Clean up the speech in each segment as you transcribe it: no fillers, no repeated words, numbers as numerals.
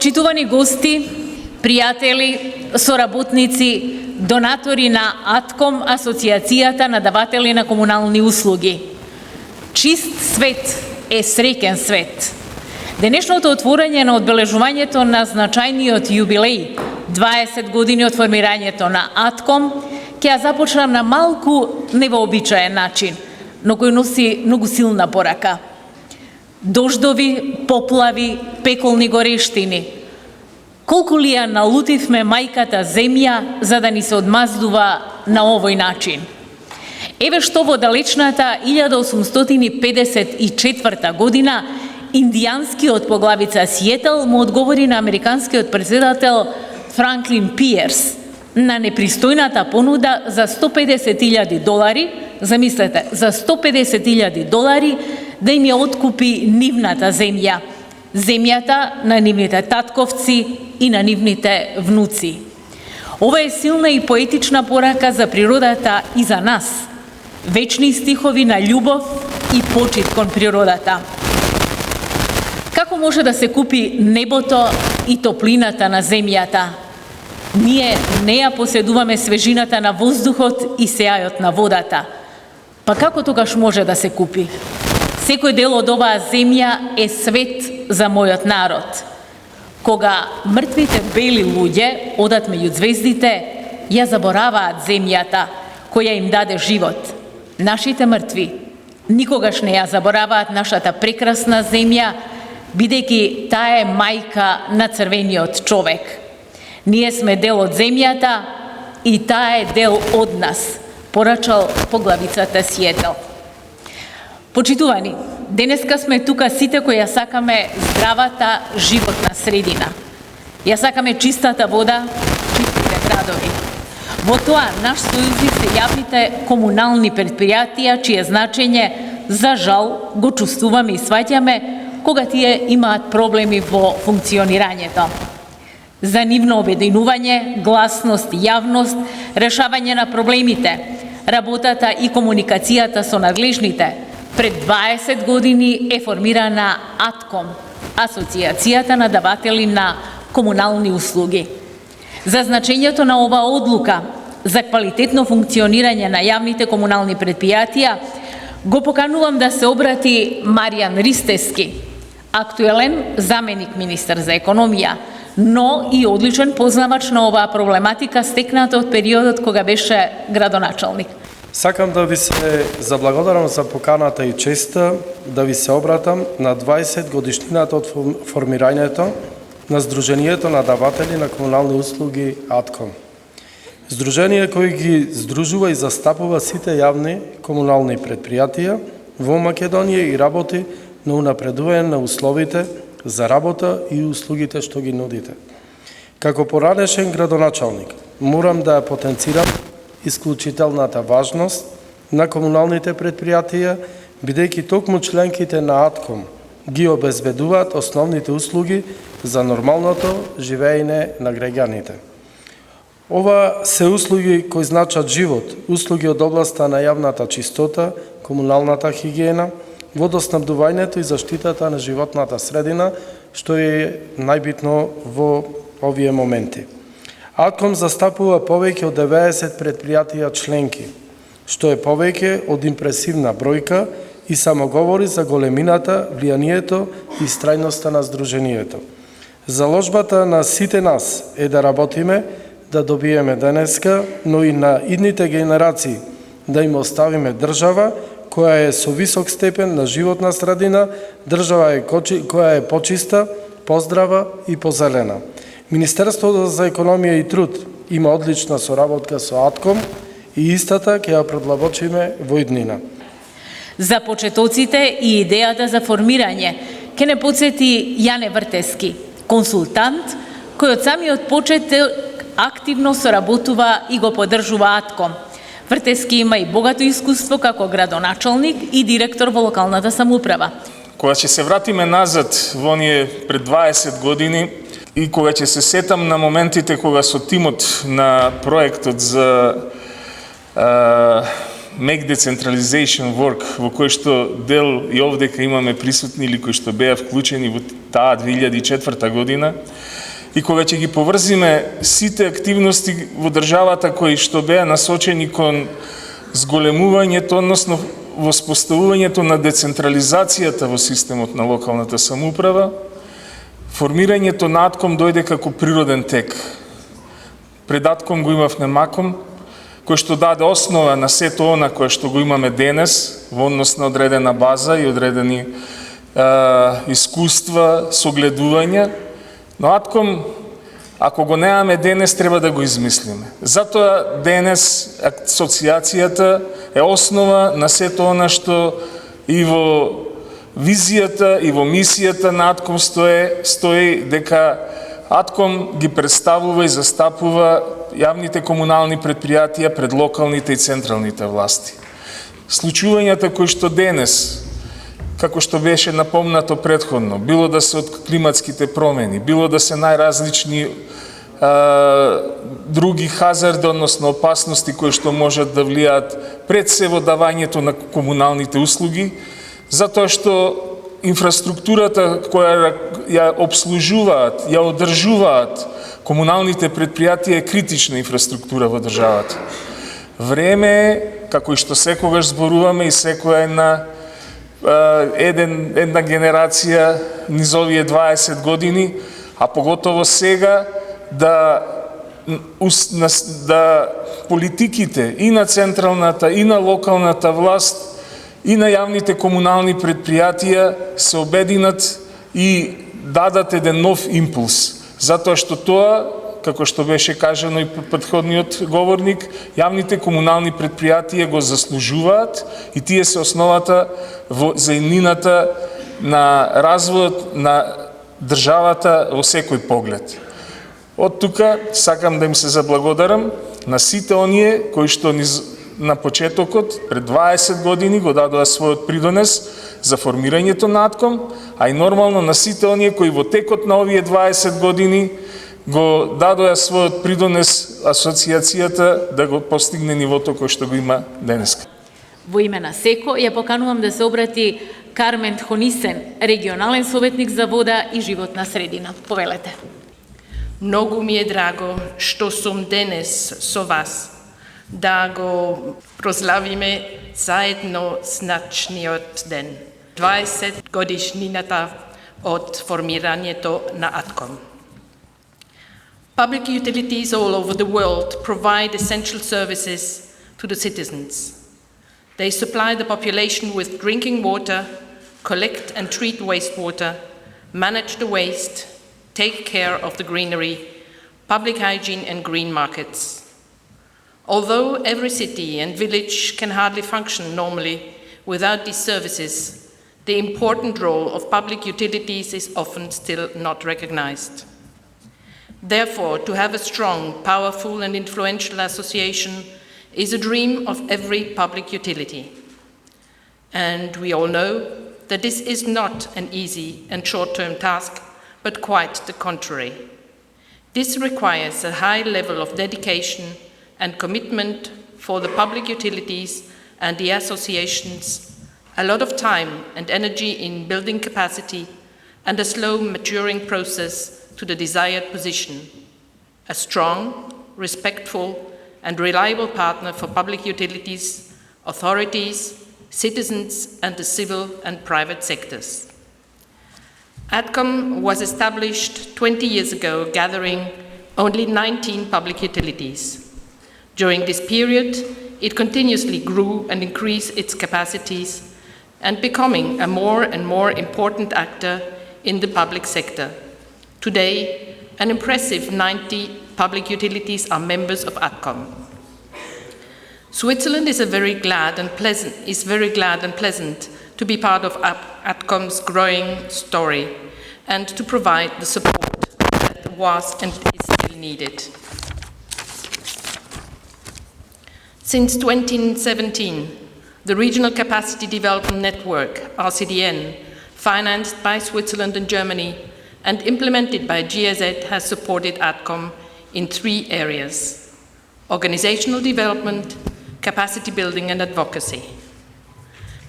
Почитувани гости, пријатели, соработници, донатори на АТКОМ, Асоцијацијата на даватели на комунални услуги. Чист свет е среќен свет. Денешното отворање на одбележувањето на значајниот јубилеј, 20 години од формирањето на АТКОМ, ќе ја започнам на малку невообичаен начин, но кој носи многу силна порака. Дождови, поплави, пеколни горештини. Колку ли ја налутивме мајката земја за да ни се одмаздува на овој начин? Еве што во далечната 1854 година индијанскиот поглавица Сиетл му одговори на американскиот претседател Франклин Пиерс на непристојната понуда за $150,000, замислете, за $150,000 да им ја откупи нивната земја, земјата на нивните татковци и на нивните внуци. Ова е силна и поетична порака за природата и за нас, вечни стихови на љубов и почит кон природата. Како може да се купи небото и топлината на земјата? Ние не ја поседуваме свежината на воздухот и сеајот на водата. Па како тогаш може да се купи? Секој дел од оваа земја е свет за мојот народ. Кога мртвите бели луѓе одат меѓу звездите, ја забораваат земјата која им даде живот. Нашите мртви никогаш не ја забораваат нашата прекрасна земја, бидејќи таа е мајка на црвениот човек. Ние сме дел од земјата и таа е дел од нас, порачал поглавицата Сиетл. Почитувани, денеска сме тука сите кои ја сакаме здравата животна средина. Ја сакаме чистата вода, чистите градови. Во тоа наш сојузи се јавните комунални предпријатија, чие значење, за жал, го чувствуваме и сваќаме кога тие имаат проблеми во функционирањето. За нивно обединување, гласност и јавност, решавање на проблемите, работата и комуникацијата со надлежните, пред 20 години е формирана АТКОМ, Асоцијацијата на даватели на комунални услуги. За значењето на оваа одлука за квалитетно функционирање на јавните комунални предпријатија го поканувам да се обрати Маријан Ристевски, актуелен заменик министар за економија, но и одличен познавач на оваа проблематика стекната од периодот кога беше градоначалник. Сакам да ви се заблагодарам за поканата и честа да ви се обратам на 20 годишнината од формирањето на Сдруженијето на даватели на комунални услуги АТКОМ. Сдружение кој ги здружува и застапува сите јавни комунални предпријатија во Македонија и работи на унапредување на условите за работа и услугите што ги нудите. Како поранешен градоначалник, морам да ја потенцирам исклучителната важност на комуналните предпријатија, бидејќи токму членките на АТКОМ ги обезбедуваат основните услуги за нормалното живеење на граѓаните. Ова се услуги кои значат живот, услуги од областа на јавната чистота, комуналната хигиена, водоснабдувањето и заштитата на животната средина, што е најбитно во овие моменти. АТКОМ застапува повеќе од 90 предпријатија членки, што е повеќе од импресивна бројка и само говори за големината, влијанието и страјноста на Сдруженијето. Заложбата на сите нас е да работиме, да добиеме денеска, но и на идните генерации, да им оставиме држава која е со висок степен на животна средина, држава која е почиста, поздрава и позелена. Министерството за економија и труд има одлична соработка со АТКОМ и истата ќе ја продлабочиме во иднина. За почетоците и идејата за формирање ќе не подсети Јане Вртески, консултант кој од самиот почеток активно соработува и го поддржува АТКОМ. Вртески има и богато искуство како градоначалник и директор во локалната самоуправа. Кога ќе се вратиме назад во оние пред 20 години и кога ќе се сетам на моментите кога со тимот на проектот за Make Decentralization Work, во кој што дел и овдека имаме присутни или кои што беа вклучени во таа 2004 година, и кога ќе ги поврзиме сите активности во државата кои што беа насочени кон зголемувањето, односно воспоставувањето на децентрализацијата во системот на локалната самоуправа, формирањето на АТКОМ дојде како природен тек. Пред АТКОМ го имавме МАКОМ, кој што даде основа на сето она кое што го имаме денес, во однос на одредена база и одредени искуства, согледувања, но АТКОМ, ако го немаме денес, треба да го измислиме. Затоа денес асоциацијата е основа на сето она што и во визијата и во мисијата на АТКОМ стои дека АТКОМ ги представува и застапува јавните комунални предпријатија пред локалните и централните власти. Случувањата кои што денес, како што беше напомнато претходно, било да се од климатските промени, било да се најразлични други хазарди, односно опасности кои што можат да влијаат пред се во давањето на комуналните услуги, затоа што инфраструктурата која ја обслужуваат, ја одржуваат комуналните предпријатија е критична инфраструктура во државата. Време е, како и што секогаш зборуваме и секоја една генерација низ овие 20 години, а поготово сега да политиките и на централната и на локалната власт и на јавните комунални предпријатија се обединат и дадат еден нов импулс. Затоа што тоа, како што беше кажано и претходниот говорник, јавните комунални предпријатија го заслужуваат и тие се основата за иднината на развојот на државата во секој поглед. Од тука сакам да им се заблагодарам на сите оние кои што на почетокот, пред 20 години, го дадоа својот придонес за формирањето на АТКОМ, а и нормално на сите оние кои во текот на овие 20 години го дадоа својот придонес асоциацијата да го постигне нивото кој што го има денеска. Во име на СЕКО ја поканувам да се обрати Кармен Хонисен, регионален советник за вода и животна средина. Повелете. Многу ми е драго што сум денес со вас, да го прославиме заедно значниот ден, 20 годишнината од формирањето на АТКОМ. Public utilities all over the world provide essential services to the citizens. They supply the population with drinking water, collect and treat wastewater, manage the waste, take care of the greenery, public hygiene and green markets. Although every city and village can hardly function normally without these services, the important role of public utilities is often still not recognized. Therefore, to have a strong, powerful and influential association is a dream of every public utility. And we all know that this is not an easy and short-term task, but quite the contrary. This requires a high level of dedication and commitment for the public utilities and the associations, a lot of time and energy in building capacity, and a slow maturing process to the desired position. A strong, respectful, and reliable partner for public utilities, authorities, citizens, and the civil and private sectors. ATCOM was established 20 years ago, gathering only 19 public utilities. During this period, it continuously grew and increased its capacities and becoming a more and more important actor in the public sector. Today, an impressive 90 public utilities are members of ATCOM. Switzerland is very glad and pleasant to be part of ATCOM's growing story and to provide the support that was and is still needed. Since 2017, the Regional Capacity Development Network, RCDN, financed by Switzerland and Germany and implemented by GIZ, has supported ATCOM in 3 areas: organizational development, capacity building and advocacy.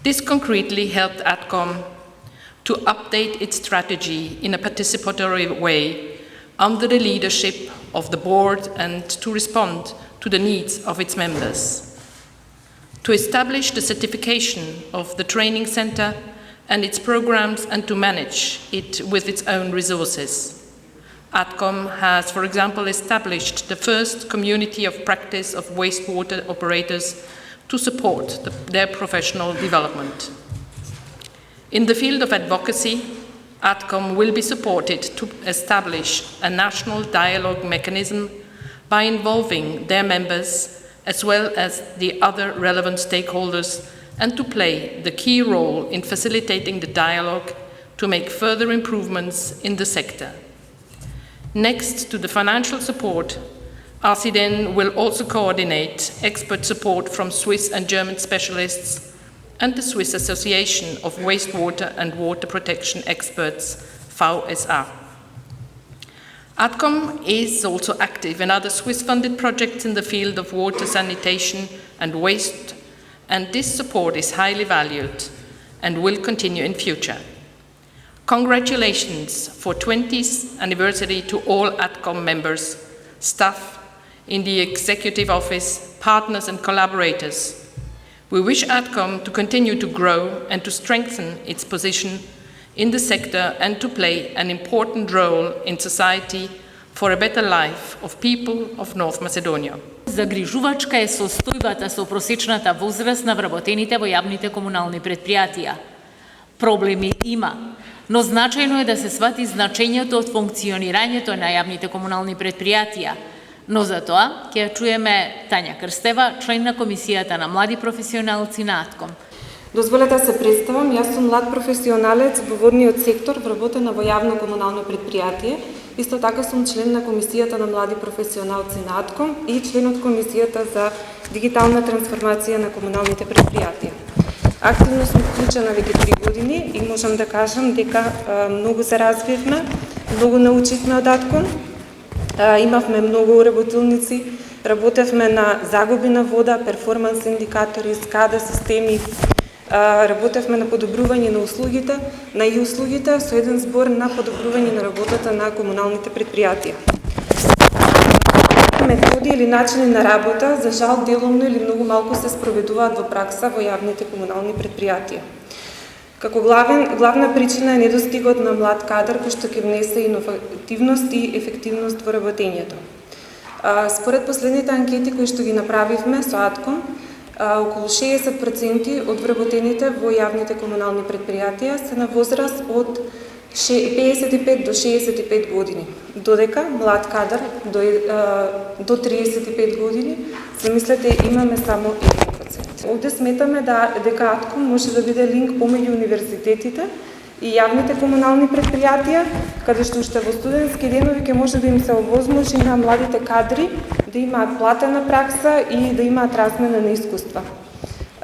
This concretely helped ATCOM to update its strategy in a participatory way under the leadership of the board and to respond to the needs of its members. To establish the certification of the training center and its programs and to manage it with its own resources. ATCOM has, for example, established the first community of practice of wastewater operators to support their professional development. In the field of advocacy, ATCOM will be supported to establish a national dialogue mechanism by involving their members as well as the other relevant stakeholders and to play the key role in facilitating the dialogue to make further improvements in the sector. Next to the financial support, ACIDEN will also coordinate expert support from Swiss and German specialists and the Swiss Association of Wastewater and Water Protection Experts, VSA. ATCOM is also active in other Swiss-funded projects in the field of water sanitation and waste, and this support is highly valued and will continue in future. Congratulations for 20th anniversary to all ATCOM members, staff, in the Executive Office, partners and collaborators. We wish ATCOM to continue to grow and to strengthen its position in the sector and to play an important role in society for a better life of people of North Macedonia. Загрижувачка е состојбата со просечната возраст на вработените во јавните комунални предпријатија. Проблеми има, но значајно е да се свати значењето од функционирањето на јавните комунални предпријатија. Но за тоа ќе ја чуеме Тања Крстева, член на Комисијата на млади професионалци на ATCOM. Дозволете да се представам, јас сум млад професионалец во водниот сектор, вработена во јавно комунално предпријатие. Исто така сум член на Комисијата на млади професионалци на ATCOM и член од Комисијата за дигитална трансформација на комуналните предпријатија. Активно сум вклучена веќе 3 години и можам да кажам дека многу се развивме, многу научивме од ATCOM. Имавме многу работилници, работевме на загуби на вода, перформанс индикатори, SCADA системи, работевме на подобрување на услугите, на и услугите со еден збор на подобрување на работата на комуналните предпријатија. Методи или начини на работа, за жал, делумно или многу малку се спроведуваат во пракса во јавните комунални предпријатија. Како главна причина е недостигот на млад кадар кој што ќе внесе иновативност и ефективност во работењето. Според последните анкети кои што ги направивме со ATCOM, околу 60% од вработените во јавните комунални предпријатија се на возраст од 55 до 65 години, додека млад кадар до 35 години, замислете, имаме само 1%. Овде сметаме дека ATCOM може да биде линк помеѓу универзитетите и јавните комунални предпријатија, каде што уште во студентски денови ќе може да им се овозможи на младите кадри да имаат платена пракса и да имаат размена на искуства.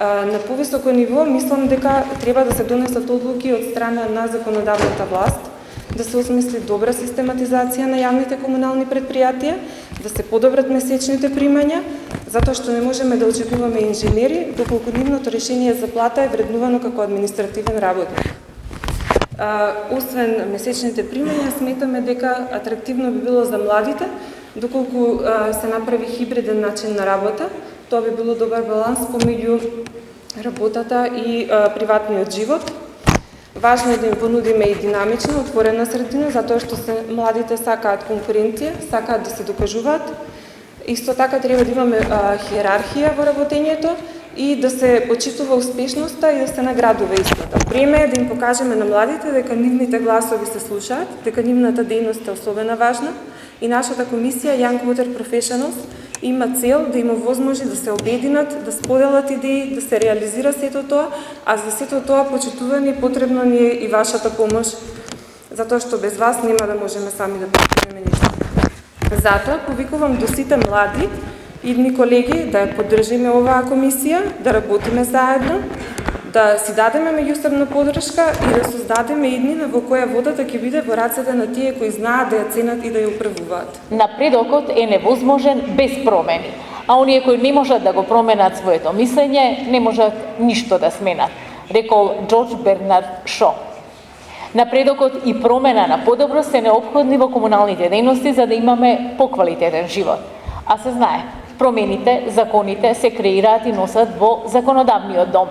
На повисоко ниво мислам дека треба да се донесат одлуки од страна на законодавната власт, да се осмисли добра систематизација на јавните комунални предпријатија, да се подобрат месечните примања, затоа што не можеме да очекуваме инженери, доколку нивното решение за плата е вреднувано како административен работник. Освен месечните примања, сметаме дека атрактивно би било за младите, доколку се направи хибриден начин на работа, тоа би било добар баланс помеѓу работата и приватниот живот. Важно е да им понудиме и динамична, отворена средина, затоа што младите сакаат конкуренција, сакаат да се докажуваат. Исто така треба да имаме хиерархија во работењето и да се почитува успешноста и да се наградува истата. Време е да им покажеме на младите дека нивните гласови се слушаат, дека нивната дејност е особено важна и нашата комисија Young Water Professionals има цел да им овозможи да се обединат, да споделат идеи, да се реализира сето тоа, а за сето тоа почитувани потребно ни е и вашата помош, затоа што без вас нема да можеме сами да постигнеме ништо. Затоа повикувам до сите млади идни колеги да ја поддржиме оваа комисија, да работиме заедно, да си дадеме меѓусебна поддршка и да создадеме иднина во која водата ќе биде во рацете на тие кои знаат да ја ценат и да ја управуваат. Напредокот е невозможен без промени, а оние кои не можат да го променат своето мислење, не можат ништо да сменат, рекол Джордж Бернард Шо. Напредокот и промена на подобро се неопходни во комуналните дејности за да имаме поквалитетен живот. А се знае, промените, законите се креираат и носат во законодавниот дом.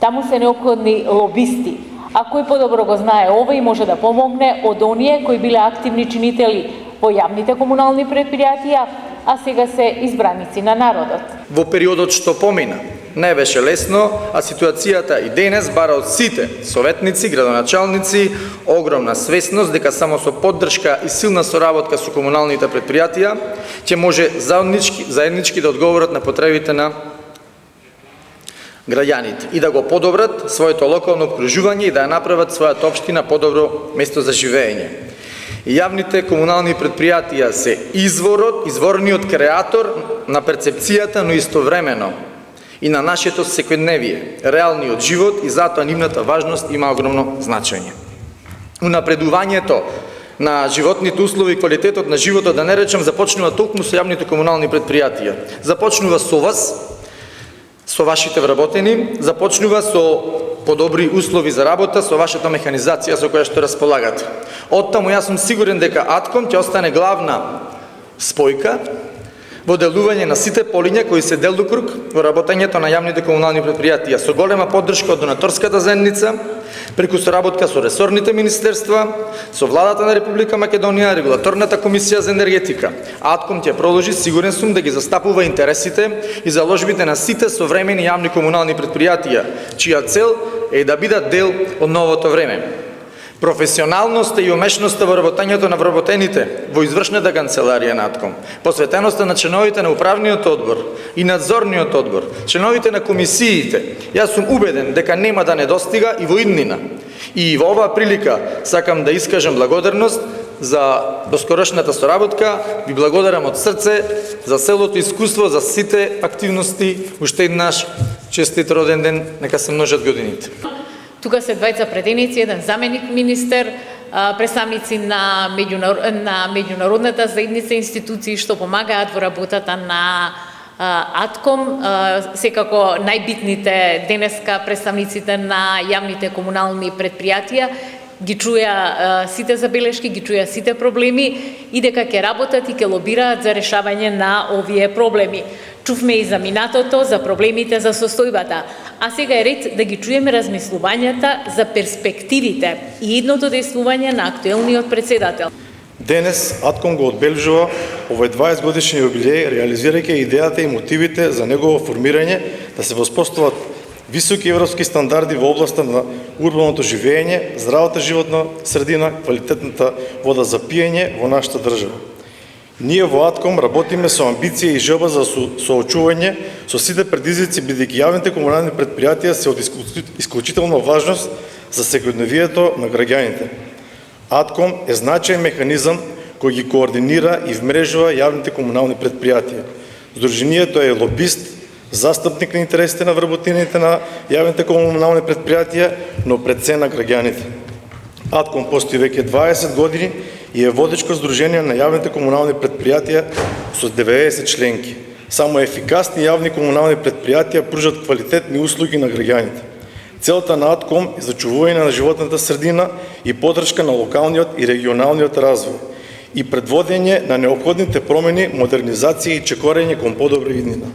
Таму се неопходни лобисти, а кој подобро го знае ова и може да помогне од оние кои биле активни чинители во јавните комунални предпријатија, а сега се избраници на народот. Во периодот што помина, не беше лесно, а ситуацијата и денес бара од сите советници, градоначалници огромна свесност дека само со поддршка и силна соработка со комуналните предпријатија ќе може заеднички да одговорат на потребите на граѓаните и да го подобрат своето локално обкружување и да ја направат својата општина подобро место за живење. Јавните комунални предпријатија се изворниот креатор на перцепцијата, но истовремено и на нашето секојдневие, реалниот живот и затоа нивната важност има огромно значење. Унапредувањето на животните услови и квалитетот на животот, да не речем, започнува токму со јавните комунални предпријатија. Започнува со вас, со вашите вработени, започнува со подобри услови за работа, со вашата механизација со која што располагате. Оттаму јас сум сигурен дека АТКОМ ќе остане главна спојка во делување на сите полиња кои се делокруг во работењето на јавните комунални предпријатија, со голема поддршка од донаторската заедница, преку соработка со ресорните министерства, со владата на Република Македонија, регулаторната комисија за енергетика. АТКОМ ќе продолжи, сигурен сум, да ги застапува интересите и заложбите на сите современи јавни комунални предпријатија, чија цел е да бидат дел од новото време. Професионалноста и умешноста во работењето на вработените во извршната канцеларија на АТКОМ, посветеноста на членовите на управниот одбор и надзорниот одбор, членовите на комисиите, јас сум убеден дека нема да недостига и во иднина. И во оваа прилика сакам да искажам благодарност за доскорошната соработка. Ви благодарам од срце за целото искуство, за сите активности. Уште еднаш честит роден ден, нека се множат годините. Тука се двајца претеници, еден заменик министер, представници на меѓународната заедница институции што помагаат во работата на АТКОМ, секако најбитните денеска представниците на јавните комунални предпријатија ги чуја сите забелешки, ги чуја сите проблеми и дека ќе работат и ќе лобираат за решавање на овие проблеми. Чувме и за минатото, за проблемите, за состојбата, а сега е ред да ги чуеме размислувањата за перспективите и идното дејствување на актуелниот председател. Денес АТКОМ го одбележува овој 20 годишни јубилеј, реализирајќи идејата и мотивите за негово формирање да се воспостават високи европски стандарди во областа на урбаното живење, здравата животна средина, квалитетната вода за пиење во нашата држава. Ние во АТКОМ работиме со амбиција и желба за соочување со сите предизвици, бидејќи јавните комунални предпријатија се од исклучителна важност за секојдневието на граѓаните. АТКОМ е значаен механизам кој ги координира и вмрежува јавните комунални предпријатија. Сдруженијето е лобист, застапник на интересите на вработените на јавните комунални предпријатија, но пред се на граѓаните. АТКОМ постои веќе 20 години и е водечко сдружение на јавните комунални предпријатија со 90 членки. Само ефикасни јавни комунални предпријатија пружат квалитетни услуги на граѓаните. Целта на АТКОМ е зачувување на животната средина и поддршка на локалниот и регионалниот развој и предводење на неопходните промени, модернизација и чекорење кон подобра иднина.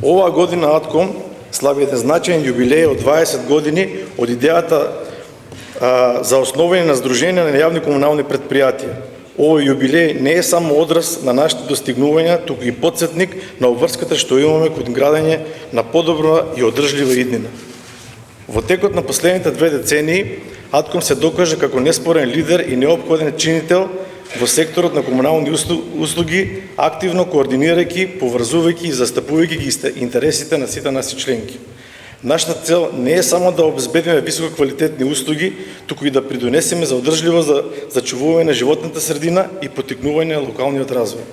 Оваа година АТКОМ слави еден значаен јубилеј од 20 години од идејата за основање на Сдружение на јавни комунални предпријатија. Овој јубилеј не е само одраз на нашите достигнувања, туку и потсетник на обврската што имаме кон градење на подобра и одржлива иднина. Во текот на последните 2 децении АТКОМ се докажа како неспорен лидер и неопходен чинител во секторот на комунални услуги, активно координирајќи, поврзувајќи и застапувајќи ги интересите на сите наси членки. Нашата цел не е само да обезбедиме висококвалитетни услуги, туку и да придонесеме за одржливост за зачувување на животната средина и потикнување на локалниот развој.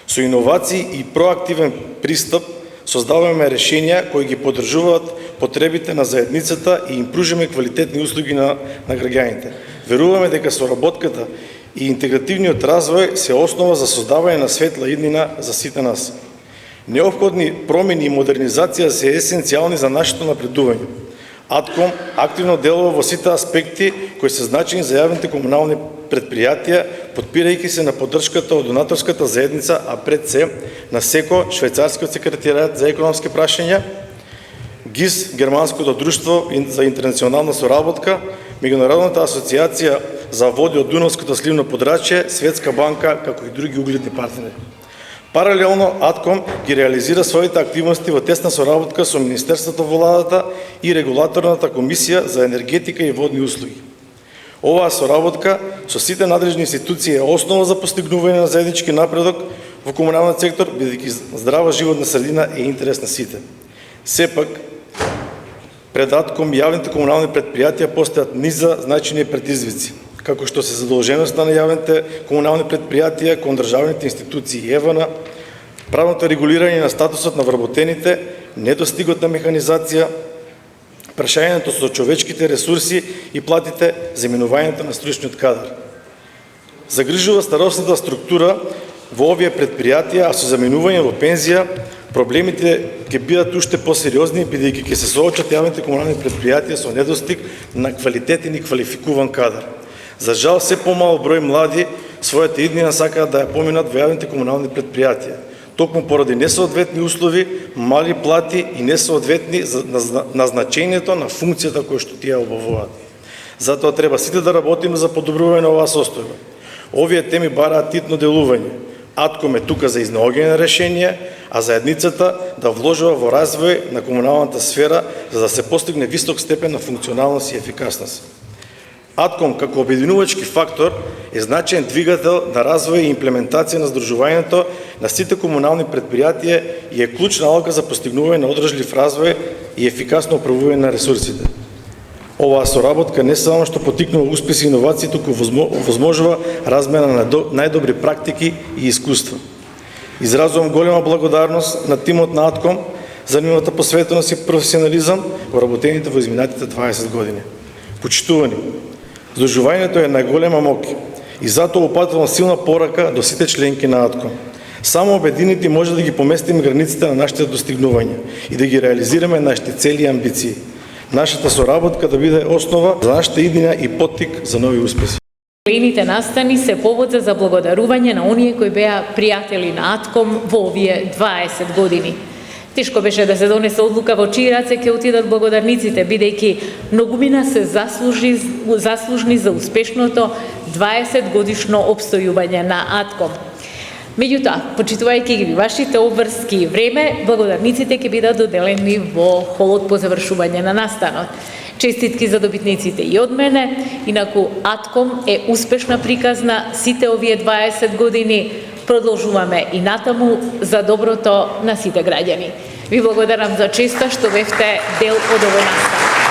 Со иновации и проактивен пристап создаваме решенија кои ги поддржуваат потребите на заедницата и им пружиме квалитетни услуги на граѓаните. Веруваме дека соработката и интегративниот развој се основа за создавање на светла иднина за сите нас. Неопходни промени и модернизација се есенцијални за нашето напредување. Атком активно делува во сите аспекти кои се значени за јавните комунални предпријатија, подпирајќи се на поддршката од донаторската заедница, а пред се на СЕКО, Швајцарскиот секретаријат за економски прашања, ГИС, Германското друштво за интернационална соработка, Меѓународната асоциација за води од Дунавското сливно подрачје, Светска банка, како и други угледни партнери. Паралелно, Атком ги реализира своите активности во тесна соработка со Министерството во владата и Регулаторната комисија за енергетика и водни услуги. Оваа соработка со сите надлежни институции е основа за постигнување на заеднички напредок во комуналниот сектор, бидејќи здрава животна средина е интерес на сите. Сепак, пред Атком јавните комунални предпријатија постојат низа значајни предизвици, како што се задолженоста на јавните комунални предпријатија кон државните институции и ЕВН, правното регулирање на статусот на вработените, недостигот на механизација, прашањето со човечките ресурси и платите, заменувањето на стручниот кадар. Загрижува старосната структура во овие предпријатија, а со заменување во пензија, проблемите ќе бидат уште посериозни, бидејќи ќе се соочат јавните комунални предпријатија со недостиг на квалитетен и квалификуван кадар. За жал, се помал број млади својата иднина сакаат да ја поминат во јавните комунални предпријатија. Токму поради несоодветни услови, мали плати и несоодветни назначењето на функцијата која што тие обавуваат. Затоа треба сите да работиме за подобрување на оваа состојба. Овие теми бараат титно делување. Атком е тука за изнаоѓање на решенија, а заедницата да вложува во развој на комуналната сфера за да се постигне висок степен на функционалност и ефикасност. Атком како обединувачки фактор е значаен двигател на развој и имплементација на здружувањето на сите комунални предпријатија и е клучна алка за постигнување на одржлив развој и ефикасно управување на ресурсите. Оваа соработка не само што потикнува успеси и иновации, туку возможува размена на најдобри практики и искуства. Изразувам голема благодарност на тимот на Атком за нивната посветеност и професионализам во работените во изминатите 20 години. Почитувани, здружувањето е најголема моќ и затоа упатувам силна порака до сите членки на Атком. Само обединети може да ги поместиме границите на нашите достигнувања и да ги реализираме нашите цели и амбиции. Нашата соработка да биде основа за нашата иднина и поттик за нови успеси. Юбилејните настани се повод за заблагодарување на оние кои беа пријатели на Атком во овие 20 години. Тешко беше да се донесе одлука во чии раце ќе отидат благодарниците, бидејќи многумина се заслужни за успешното 20 годишно обстојување на Атком. Меѓутоа, почитувајќи ги вашите обврски и време, благодарниците ќе бидат доделени во холот по завршување на настанот. Честитки за добитниците и од мене, инаку Атком е успешна приказна сите овие 20 години, продолжуваме и натаму за доброто на сите граѓани. Ви благодарам за честа што бевте дел од овој настан.